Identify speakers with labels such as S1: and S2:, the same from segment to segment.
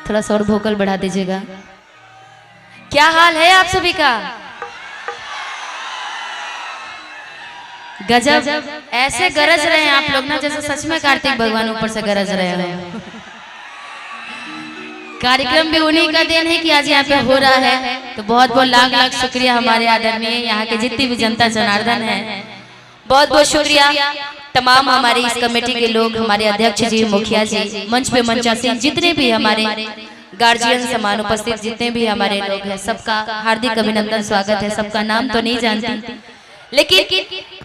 S1: थोड़ा सा और वोकल बढ़ा दीजिएगा। क्या हाल है आप सभी का? गजब, ऐसे गरज रहे हैं आप लोग ना जैसे सच में कार्तिक भगवान ऊपर से गरज रहे हैं। कार्यक्रम भी उन्हीं का देन है कि आज यहाँ पे हो रहा है, तो बहुत बहुत लाख लाख शुक्रिया हमारे आदरणीय यहाँ के जितनी भी जनता जनार्दन है, बहुत बहुत शुक्रिया। तमाम हमारी इस कमेटी के लोग, हमारे अध्यक्ष जी, मुखिया जी, मंच पे मंचासीन जितने भी हमारे गार्जियन समान उपस्थित जितने भी हमारे लोग हैं, सबका हार्दिक अभिनंदन, स्वागत है। सबका नाम तो नहीं जानती, लेकिन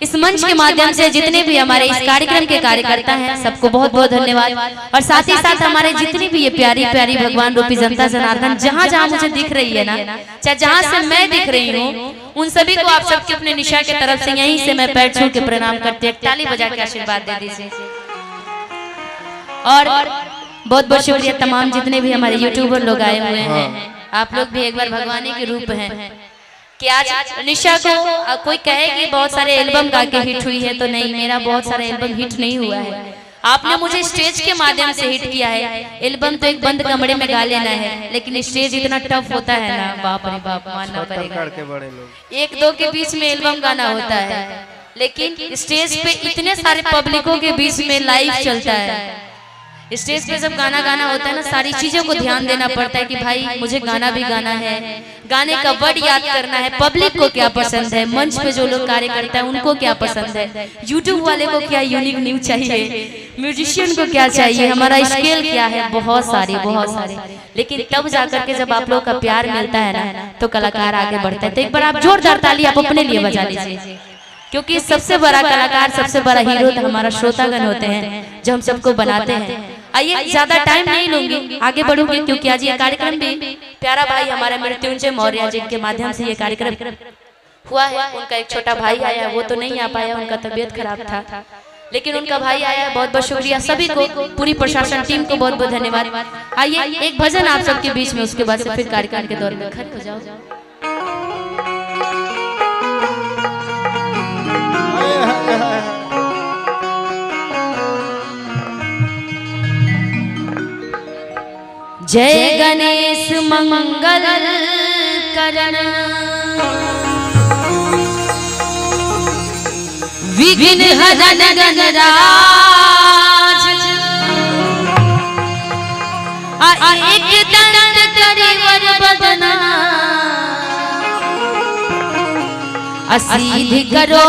S1: इस मंच के माध्यम से जितने भी हमारे इस कार्यक्रम के कार्यकर्ता हैं, सबको बहुत बहुत धन्यवाद। और साथ ही साथ हमारे जितनी भी ये प्यारी प्यारी भगवान रूपी जनता जनार्दन जहाँ जहाँ मुझे दिख रही है ना, चाहे जहाँ से मैं दिख रही हूँ, उन सभी को आप सबके अपने निशा की तरफ से यहीं से मैं पैर छू के प्रणाम करती हूँ, ताली बजा के आशीर्वाद दे दीजिए। और बहुत बहुत शुक्रिया तमाम जितने भी हमारे यूट्यूबर लोग आए हुए हैं, आप लोग भी एक बार भगवान के रूप हैं कि आज निशा को कोई कहे कि बहुत सारे एल्बम गा के हिट हुई है, तो नहीं, मेरा बहुत सारे एल्बम हिट नहीं हुआ है। आपने मुझे स्टेज के माध्यम से हिट किया है। एल्बम तो एक बंद कमरे में गा लेना है, लेकिन स्टेज इतना टफ होता है ना, बाप रे बाप, मानना पड़ेगा। एक दो के बीच में एल्बम गाना होता है, लेकिन स्टेज पे इतने सारे पब्लिकों के बीच में लाइव चलता है। स्टेज पे जब गाना गाना होता है ना, सारी चीजों को ध्यान देना पड़ता है कि भाई मुझे गाना भी गाना है, गाने का वर्ड याद करना है, पब्लिक को क्या पसंद है, मंच पे जो लोग कार्य करता है उनको क्या पसंद है, यूट्यूब वाले को क्या यूनिक न्यूज चाहिए, म्यूजिशियन को क्या चाहिए, हमारा स्केल क्या है, बहुत सारे। लेकिन तब जाकर के जब आप लोग का प्यार मिलता है ना, तो कलाकार आगे बढ़ता है। तो एक बार आप जोरदार ताली आप अपने लिए बजा लीजिए, क्योंकि सबसे बड़ा कलाकार, सबसे बड़ा हीरो तो हमारा श्रोतागण होते हैं, जो हम सबको बनाते हैं। आइए, ज्यादा टाइम नहीं लूंगी, आगे बढ़ूंगी, क्योंकि आज ये कार्यक्रम भी प्यारा भाई हमारे मृत्युंजय मौर्य जी के माध्यम से ये कार्यक्रम हुआ है। उनका एक छोटा भाई आया, वो तो नहीं आ पाया, उनका तबीयत खराब था, लेकिन उनका भाई आया। बहुत बहुत शुक्रिया सभी को, पूरी प्रशासन टीम को बहुत बहुत धन्यवाद। आइए एक भजन आप सबके बीच में, उसके बाद से फिर कार्यक्रम के दौर में खत्म हो जाओ। जय गणेश मंगल करण, विघ्न हरन गणराज, एक दंत करिवर बदना, असीध करो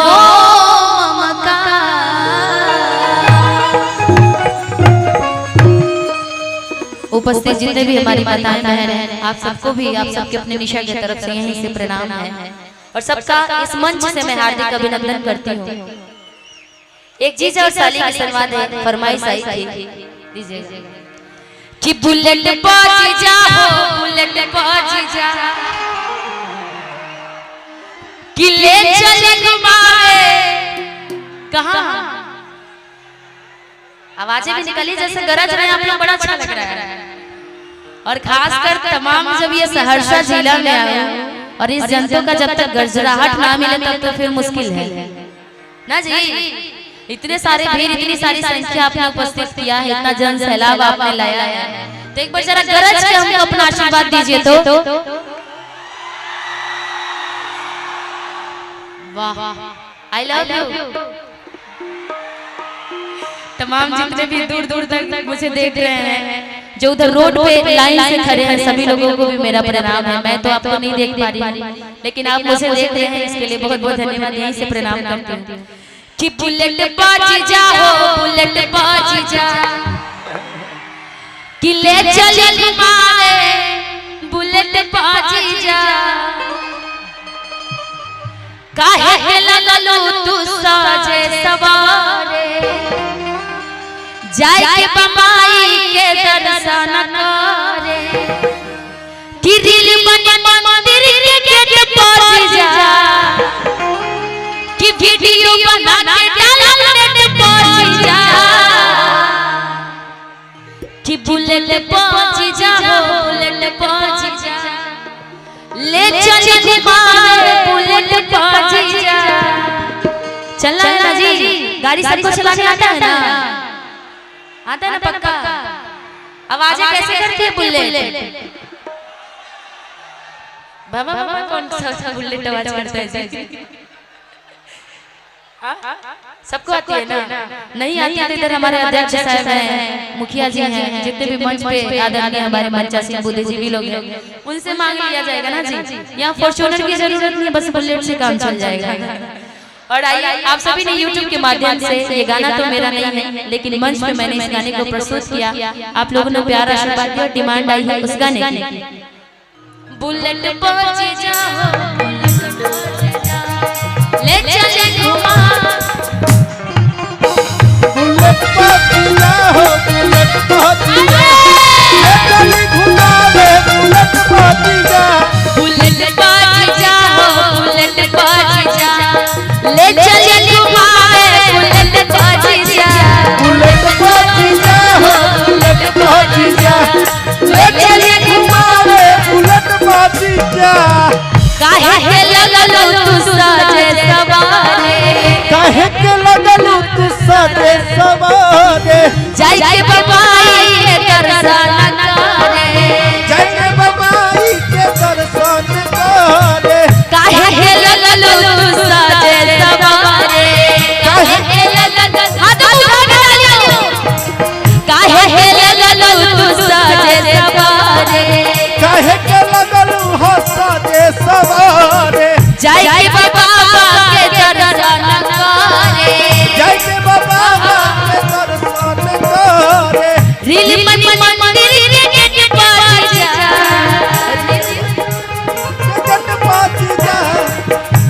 S1: उपस्थित जितने भी हमारी माताएं बहन हैं, आप सबको भी, आप सबके अपने निशा की तरफ से यहीं से प्रणाम है, और सबका इस मंच से मैं हार्दिक अभिनंदन करती हूँ। एक जीजा और साली की संवाद है, फरमाइश आई थी, दीजिए कि बुलेट बाजी जा हो, बुलेट बाजी जा, कि ले चले घुमाए कहाँ। आवाजें भी निकली जैसे गरज रहे हैं आप लोग, बड़ा अच्छा लग रहा है। और खासकर तमाम जब ये सहरसा जिला में आए और इस जनता का जब तक गरजराहट ना मिले तब तो फिर मुश्किल है ना जी। इतने सारे भीड़, इतनी सारी संख्या आपने उपस्थित किया है, इतना जन सैलाब आपने लाया है, तो एक बार जरा गरज के हमको अपना आशीर्वाद दीजिए। तो वाह, आई लव यू। तमाम जितने भी दूर दूर तक मुझे देख रहे हैं, जो उधर रोड पे लाइन से खड़े हैं, सभी लोगों को भी मेरा प्रणाम है। मैं तो आपको नहीं देख पा रही, लेकिन आप मुझे देख रहे हैं, इसके लिए बहुत बहुत धन्यवाद, यहीं से प्रणाम करती हूँ। कि बुलेट बाजी जा हो, बुलेट बाजी जा, कि ले चले घुमाए, बुलेट बाजी जा, काहे के लगलो तू साजे सवारे, जाय के बमाई के दर्शन करे, कि दिल बने मंदिर के गेट पहुंच जा, कि वीडियो बना के डाल नेट पहुंच जा, कि बुलेट पहुंच जा हो, बुलेट पहुंच जा, ले चल घुमाए, बुलेट पहुंच जा। चलना है ना जी, गाड़ी सबको चलाने आता है ना, आता है ना पक्का। आवाजें कैसे करती है बुलेट? बाबा बाबा कौन सा बुलेट आवाज करता है? सबको आती है ना? नहीं आती है। इधर हमारे अध्यक्ष साहब हैं, मुखिया जी हैं, जितने भी मंच पे आदरणीय हमारे मंचा सिंह बुद्धिजीवी लोग हैं, उनसे मांग लिया जाएगा ना जी। यहाँ फॉर्च्यूनर की जरूरत नहीं है, बस बुलेट से काम चल जाएगा। और आइए आप सभी ने YouTube के माध्यम से, ये गाना तो मेरा नहीं है लेकिन मंच पे मैंने इस गाने को प्रस्तुत किया, आप लोगों ने प्यार आशीर्वाद दिया, डिमांड आई है उस गाने की। बुलेट पहुंच जाओ, ले चले घुमा,
S2: बुलेट पहुंच जाओ, बुलेट पहुंच जाओ, ले चले घुमावे, बुलेट पहुंच जाओ,
S1: बुलेट पहुंच जाओ, बुलेट पहुंच जाओ, ले चले घुमावे, बुलेट पहुंच जाओ,
S2: बुलेट पहुंच जाओ, बुलेट पहुंच जाओ, ले चले घुमावे, बुलेट पहुंच जाओ।
S1: काहे के लगलो तू साजे सवारे,
S2: काहे के लगलो तू साजे सवारे,
S1: जाय के बाबाई के दर्शन करे,
S2: जय के बाबाई के दर्शन करे।
S1: काहे के लगलो तू साजे सवारे, काहे के लगलो हाथ उठा के डालियो, काहे के लगलो तू साजे सवारे,
S2: काहे के लगलो हो साजे सवारे,
S1: जाय के बाबा के दर्शन करे,
S2: जय के बाबा के दर्शन करे।
S1: रील मंदिर के गेट पर जा,
S2: जगत पाच जा,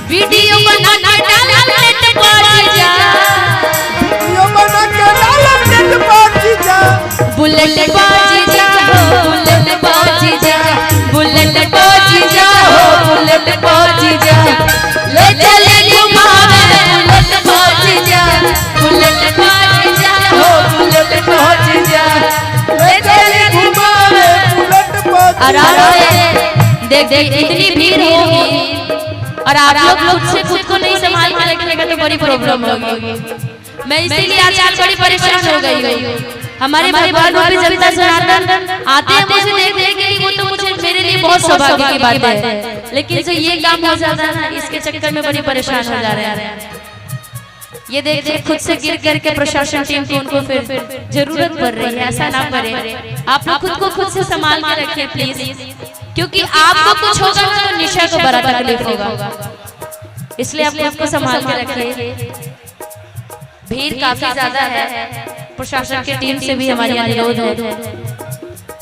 S1: वीडियो बना के डाल नेट पर जा,
S2: वीडियो बना के डाल नेट पाच जा।
S1: बुलेट पहुंच जाओ, बुलेट पहुंच जाओ, बुलेट पहुंच जाओ, बुलेट पहुंच जाओ, ले चले घुमावे, बुलेट पहुंच जाओ, बुलेट पहुंच जाओ, बुलेट पहुंच जाओ, ले चले घुमावे,
S2: बुलेट पाच
S1: आराम से। देख इतनी भीड़ होगी और आप लोग खुद से खुद को नहीं संभाल के रखेंगे तो बड़ी प्रॉब्लम होगी। मैं इसीलिए आज बड़ी परेशान हो गई हूँ। हमारे भगवान रूपी जनता जनार्दन आते हैं मुझे देख देख के, वो तो मुझे मेरे लिए बहुत सौभाग्य की बात है, लेकिन जो ये काम हो जाता है ना, इसके चक्कर में बड़ी परेशान हो जा रहे हैं। ये देख देख खुद से गिर करके प्रशासन टीम को उनको फिर जरूरत पड़ रही है। ऐसा ना करें, आप लोग खुद को खुद से संभाल के रखिए प्लीज, क्योंकि आपको कुछ होगा तो निशा को बड़ा तकलीफ होगा, इसलिए आप खुद को संभाल के रखिए। भीड़ काफी ज्यादा है, प्रशासन की टीम से भी हमारी अनुरोध है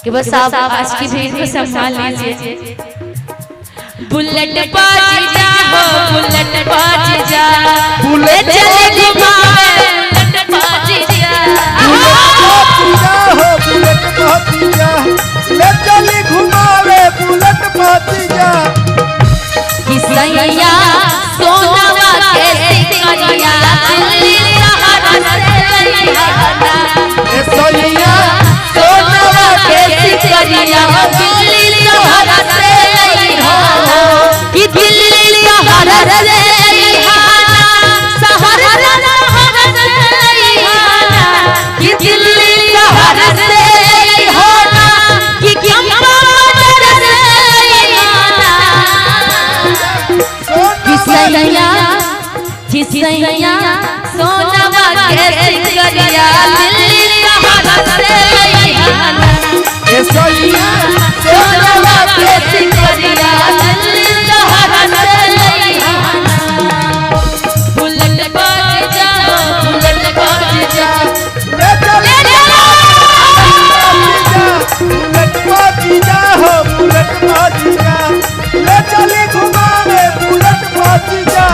S1: कि बस आप आज की भीड़ को संभाल लीजिए। बुलेट पहुंच जाओ, बुलेट पहुंच जाओ, बुलेट चले घुमावे, बुलेट पहुंच जाओ,
S2: बुलेट पहुंच जा, ले चली घुमावे, बुलेट पहुंच जा।
S1: किसैया सोनावा के सिकरिया, दिल्ली शहर से लइहाना,
S2: सैया
S1: सोनावा के सिकरिया, दिल्ली शहर से लइहाना, कि दिल्ली शहर से लइहाना, शहर से लइहाना, कि दिल्ली शहर से लइहाना, कि चंपा बाजार से लइहाना। किसैया किसैया सोनावा के सिकरिया, दिल्ली शहर से लइहाना,
S2: सैया
S1: सोनावा के सिकरिया, दिल्ली शहर से लइहाना। बुलेट पहुंच जाओ, बुलेट पहुंच जाओ,
S2: ले चली बुलेट पहुंच जा, हो बुलेट पहुंच जा, ले चली घुमावे, बुलेट पहुंच जा।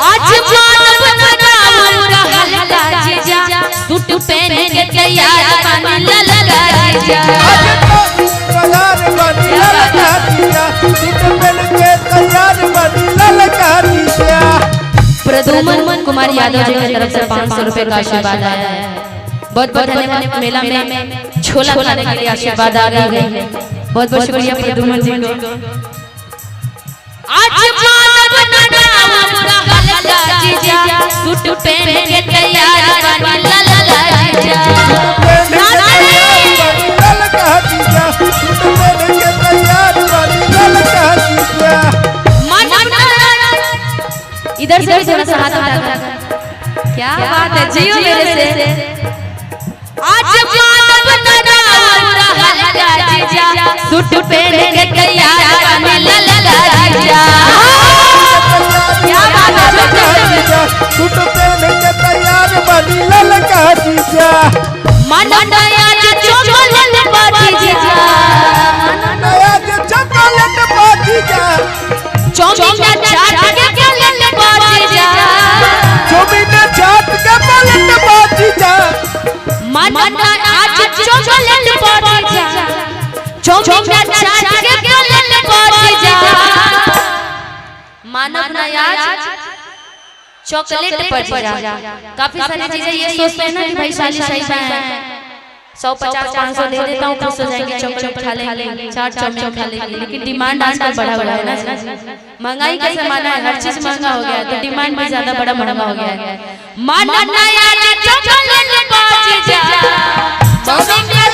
S1: आज मानव बनाऊंगा हल्का जीजा, सूट पहन के तैयार बन ललका जीजा,
S2: आज तो तैयार बनी ललका दिया, सूट पहन के तैयार बनी ललका दिया।
S1: प्रदुमन कुमार यादव जी की तरफ से 500 रुपए का आशीर्वाद आया है। बहुत बहुत धन्यवाद। मेला में छोला खाने के लिए आशीर्वाद आ गई है, बहुत बहुत शुक्रिया प्रदुमन जी को। आज मानव बनाऊंगा हल्का जीजा, सूट पहन के तैयार बन ललका जीजा,
S2: ललका जीजा सूट पहन के तैयार बनी ललका जीजा।
S1: इधर से थोड़ा सा हाथ उठा, क्या बात है, जियो मेरे से। आज मानव नराउरा हल्का जीजा सूट पहन के तैयार बनी ललका जीजा। क्या बात है
S2: जीजा सूट पहन के तैयार बनी ललका जीजा।
S1: मननया चॉकलेट पार्टी जीजा,
S2: नया के चॉकलेट पार्टी जा
S1: चौमिन चाट के चॉकलेट पार्टी जा,
S2: चौमिन चाट के पलट पार्टी जा।
S1: मननया चॉकलेट पार्टी जा चौमिन चाट के चॉकलेट पार्टी जा। मानव नया चॉकलेट पर जा। काफी सारी चीजें ये सोचते हैं ना कि भाई साली सही है 150-500 दे देता हूँ खुश हो जाएंगे, चॉकलेट खा लेंगे, चाट चौमिन खा लेंगे। लेकिन डिमांड आजकल बढ़ा हुआ है ना, महंगाई का जमाना है, हर चीज महंगा हो गया है, तो डिमांड भी ज्यादा बड़ा महंगा हो गया है। मानव नया चॉकलेट पार्टी जा
S2: चॉकलेट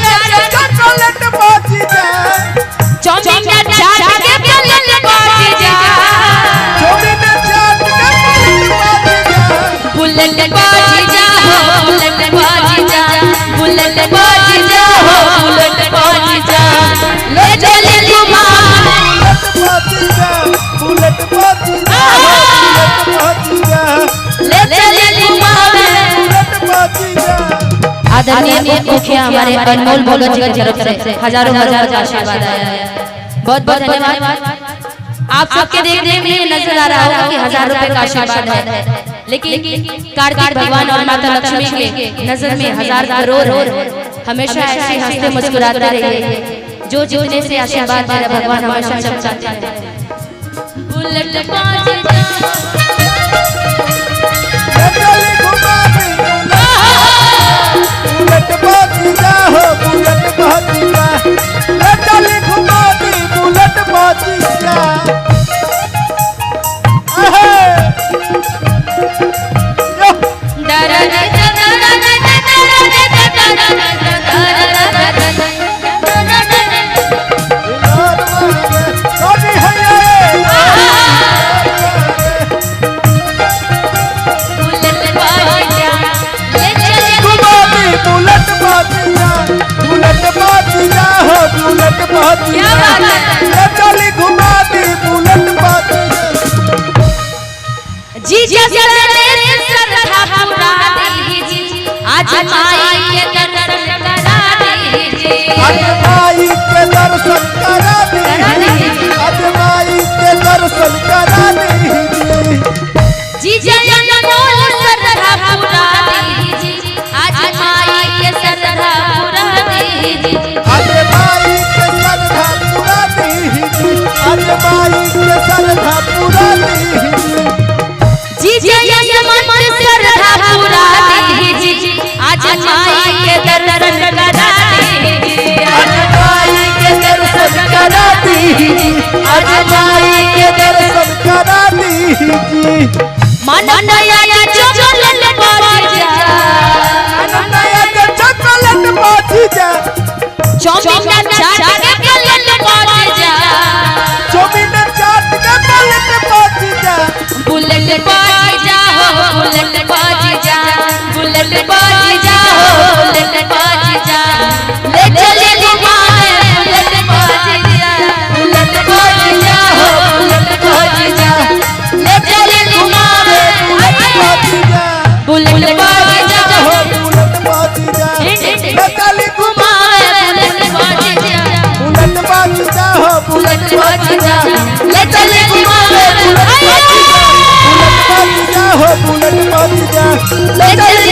S2: पार्टी जा
S1: चौमिन चाट के चॉकलेट पार्टी जा
S2: चौमिन चाट के
S1: बुलेट बाजी जा हो बुलेट बाजी जा बुलेट बाजी जा हो बुलेट बाजी जा ले चले घुमा
S2: बुलेट पार्टी जा बुलेट पार्टी जा
S1: ले चले घुमा
S2: बुलेट पार्टी जा।
S1: आदरणीय मुखिया हमारे अनमोल भगत जी की तरफ से हजारों हजार का आशीर्वाद आया है, बहुत बहुत धन्यवाद। आप सबके देखने में नजर आ रहा होगा कि 1000 रुपए का आशीर्वाद है, लेकिन कार्तिक भगवान और माता लक्ष्मी के नजर में 1000 करोड़ हमेशा ऐसे हंसते मुस्कुराते रहिए। जो जितने से आशीर्वाद दे रहे भगवान हमेशा चमकाते हैं। बुलेट बाजी जा
S2: बुलेट पार्टी जा हो बुलेट पार्टी जा ले चली घुमा दी बुलेट पार्टी जा।
S1: जीजा श्रद्धा पूरा दीजिए आज माई के दर्शन करा दीजिए
S2: आज माई के दर्शन करा दीजिए आज माई के दर्शन करा दीजिए।
S1: जीजा अनमोल श्रद्धा पूरा दीजिए आज माई के श्रद्धा पूरा दीजिए
S2: आज माई के श्रद्धा पूरा दीजिए आज माई के श्रद्धा पूरा दीजिए।
S1: जीजा मन श्रद्धा पूरा दीजिए आज माई के दर्शन करा दीजिए
S2: आज माई के दर्शन करा दीजिए आज माई के दर्शन करा दीजिए।
S1: मननया चॉकलेट पार्टी जा
S2: नया के चॉकलेट पार्टी जा
S1: चौमिन चाट के चॉकलेट पार्टी जा
S2: चौमिन चाट के पलट पार्टी जा
S1: बुलेट बाजी जा हो बुलेट बाजी जा बुलेट बाजी जा हो बुलेट बाजी जा ले चले घुमाए बुलेट बाजी जा बुलेट बाजी जा हो बुलेट बाजी जा ले चले घुमाए
S2: बुलेट पार्टी जा
S1: बुलेट बाजी जा हो
S2: बुलेट पार्टी जा ले चली
S1: घुमाए बुलेट बाजी जा
S2: बुलेट पार्टी जा हो
S1: बुलेट बाजी जा ले चले घुमाए
S2: बुलेट पार्टी जा हो बुलेट पार्टी जा ले चली